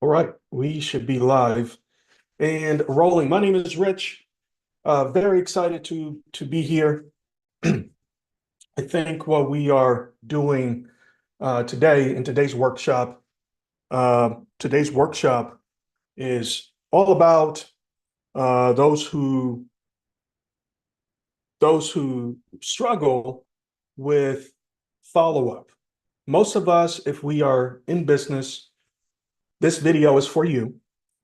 All right, we should be live and rolling. My name is Rich. Very excited to be here. I think what we are doing today in today's workshop is all about uh, those who those who struggle with follow-up. Most of us, if we are in business, this video is for you.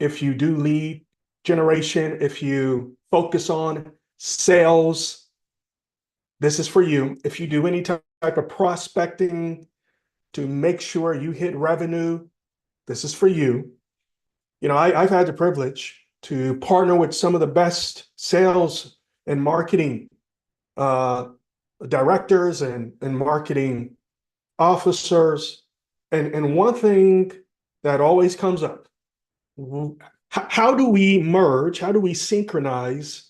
If you do lead generation, if you focus on sales, this is for you. If you do any type of prospecting to make sure you hit revenue, this is for you. I've had the privilege to partner with some of the best sales and marketing uh, directors and marketing officers. And one thing that always comes up, how do we merge? How do we synchronize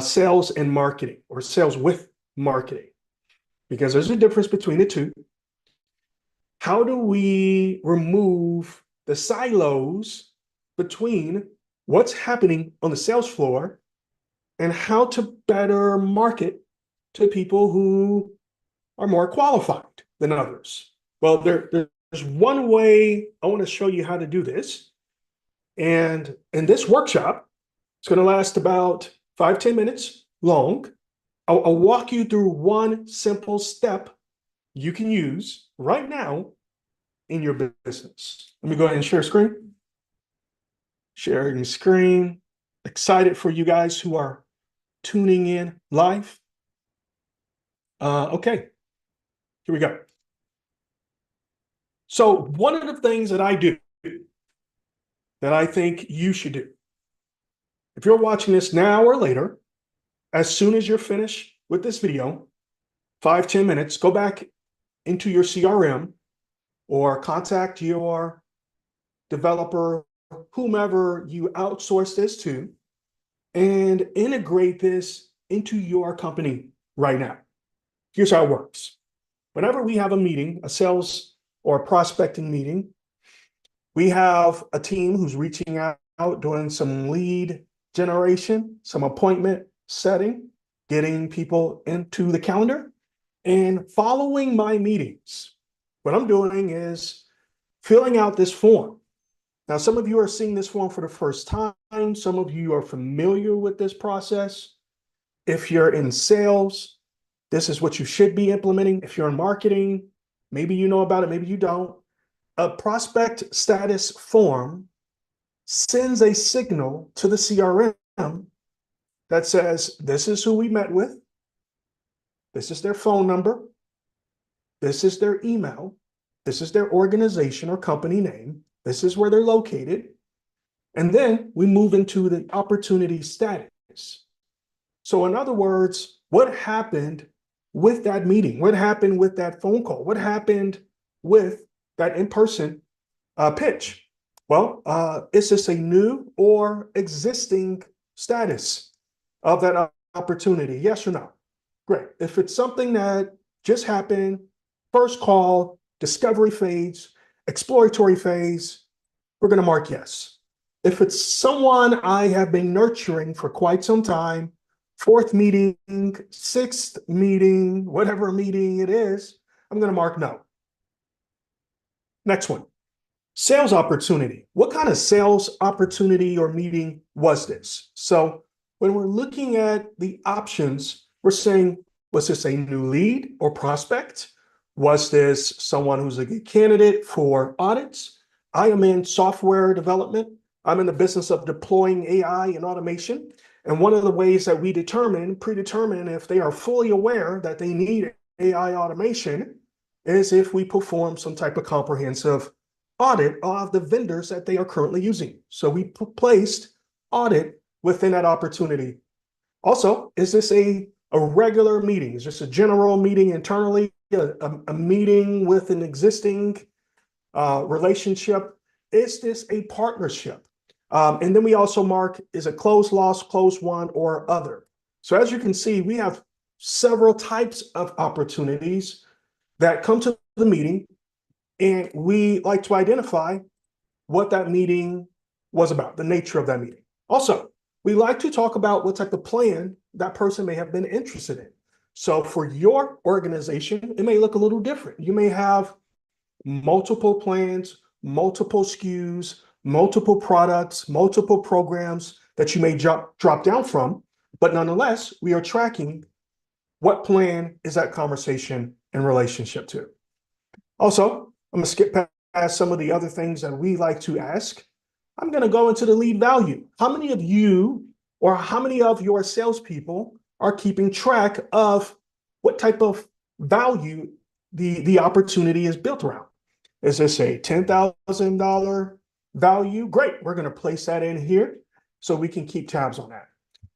sales and marketing, or sales with marketing? Because there's a difference between the two. How do we remove the silos between what's happening on the sales floor and how to better market to people who are more qualified than others? Well, there's one way I want to show you how to do this. And in this workshop, it's going to last about 5-10 minutes long. I'll walk you through one simple step you can use right now in your business. Let me go ahead and share screen. Sharing screen. Excited for you guys who are tuning in live. Okay, here we go. So one of the things that I do that I think you should do, if you're watching this now or later, as soon as you're finished with this video, 5-10 minutes, go back into your CRM or contact your developer, whomever you outsource this to, and integrate this into your company right now. Here's how it works. Whenever we have a meeting, a sales or a prospecting meeting, we have a team who's reaching out, doing some lead generation, some appointment setting, getting people into the calendar, and following my meetings. What I'm doing is filling out this form. Now, some of you are seeing this form for the first time. Some of you are familiar with this process. If you're in sales, this is what you should be implementing. If you're in marketing, maybe you know about it, maybe you don't. A prospect status form sends a signal to the CRM that says, this is who we met with, this is their phone number, this is their email, this is their organization or company name, this is where they're located. And then we move into the opportunity status. So in other words, what happened with that meeting? What happened with that phone call? What happened with that in-person pitch? Well, is this a new or existing status of that opportunity? Yes or no? Great. If it's something that just happened, first call, discovery phase, exploratory phase, we're going to mark yes. If it's someone I have been nurturing for quite some time, fourth meeting, sixth meeting, whatever meeting it is, I'm going to mark no. Next one. Sales opportunity. What kind of sales opportunity or meeting was this? So when we're looking at the options, we're saying, was this a new lead or prospect? Was this someone who's a good candidate for audits? I am in software development. I'm in the business of deploying AI and automation. And one of the ways that we predetermine if they are fully aware that they need AI automation is if we perform some type of comprehensive audit of the vendors that they are currently using. So we placed audit within that opportunity. Also, is this a regular meeting? Is this a general meeting internally, a meeting with an existing relationship? Is this a partnership? And then we also mark, is it closed, lost, closed won, or other? So as you can see, we have several types of opportunities that come to the meeting, and we like to identify what that meeting was about, the nature of that meeting. Also, we like to talk about what type of plan that person may have been interested in. So for your organization, it may look a little different. You may have multiple plans, multiple SKUs, multiple products, multiple programs that you may drop down from, but nonetheless, we are tracking what plan is that conversation in relationship to. Also, I'm gonna skip past some of the other things that we like to ask. I'm gonna go into the lead value. How many of you or how many of your salespeople are keeping track of what type of value the opportunity is built around? Is this a $10,000 value? Great, we're gonna place that in here so we can keep tabs on that.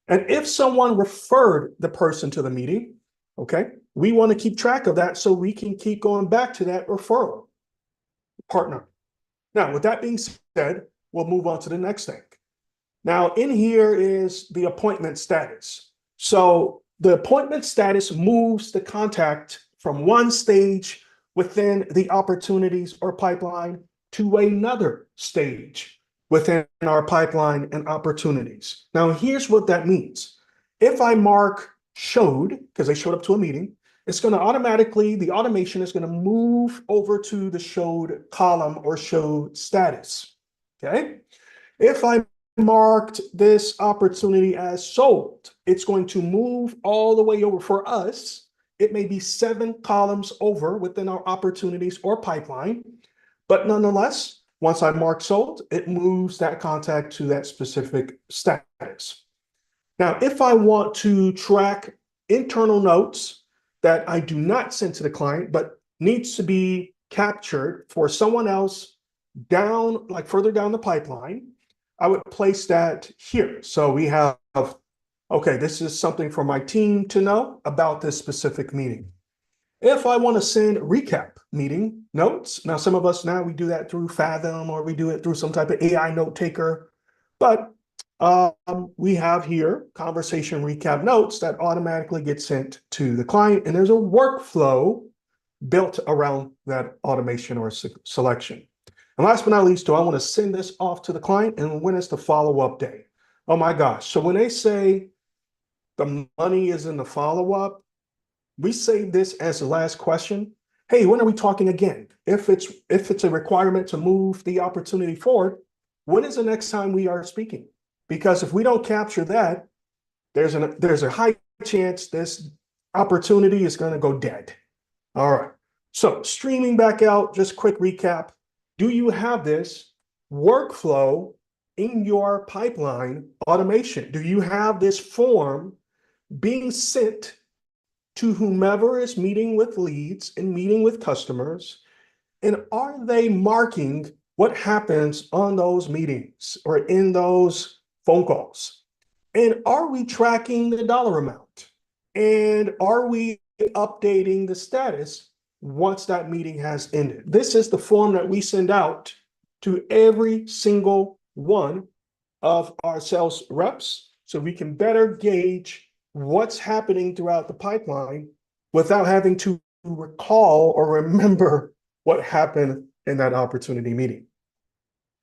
And if someone referred the person to the meeting, okay, we want to keep track of that so we can keep going back to that referral partner. Now, with that being said, we'll move on to the next thing. Now, in here is the appointment status. So the appointment status moves the contact from one stage within the opportunities or pipeline to another stage within our pipeline and opportunities. Now, here's what that means. If I mark showed, because they showed up to a meeting, it's going to automatically, the automation is going to move over to the showed column or showed status. Okay. If I marked this opportunity as sold, it's going to move all the way over for us. It may be 7 columns over within our opportunities or pipeline, but nonetheless, once I mark sold, it moves that contact to that specific status. Now, if I want to track internal notes that I do not send to the client, but needs to be captured for someone else down, like further down the pipeline, I would place that here. So we have, okay, this is something for my team to know about this specific meeting. If I want to send recap meeting notes, now some of us now we do that through Fathom or we do it through some type of AI note taker, but we have here conversation recap notes that automatically get sent to the client, and there's a workflow built around that automation or selection. And last but not least, I want to send this off to the client, and when is the follow-up day? Oh my gosh. So when they say the money is in the follow-up, we save this as the last question. Hey, when are we talking again? If it's a requirement to move the opportunity forward, when is the next time we are speaking? Because if we don't capture that, there's a high chance this opportunity is going to go dead. All right. So streaming back out, just quick recap. Do you have this workflow in your pipeline automation? Do you have this form being sent to whomever is meeting with leads and meeting with customers? And are they marking what happens on those meetings or in those phone calls? And are we tracking the dollar amount? And are we updating the status once that meeting has ended? This is the form that we send out to every single one of our sales reps so we can better gauge what's happening throughout the pipeline without having to recall or remember what happened in that opportunity meeting.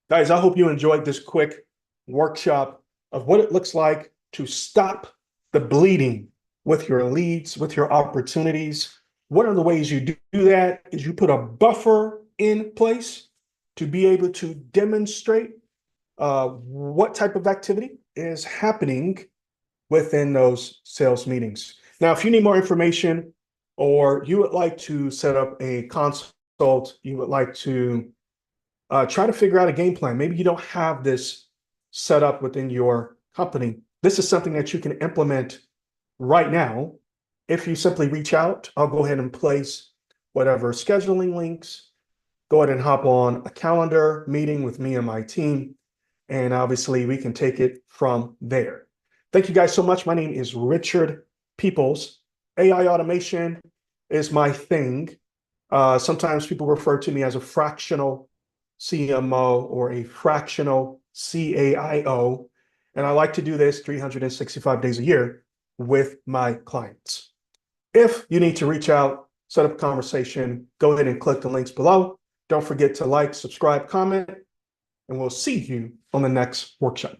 Guys, I hope you enjoyed this quick workshop of what it looks like to stop the bleeding with your leads, with your opportunities. One of the ways you do that is you put a buffer in place to be able to demonstrate what type of activity is happening within those sales meetings. Now, if you need more information or you would like to set up a consult, you would like to try to figure out a game plan. Maybe you don't have this set up within your company. This is something that you can implement right now. If you simply reach out, I'll go ahead and place whatever scheduling links. Go ahead and hop on a calendar meeting with me and my team. And obviously we can take it from there. Thank you guys so much. My name is Richard Peoples. AI automation is my thing. Sometimes people refer to me as a fractional CMO or a fractional CAIO. And I like to do this 365 days a year with my clients. If you need to reach out, set up a conversation, go ahead and click the links below. Don't forget to like, subscribe, comment, and we'll see you on the next workshop.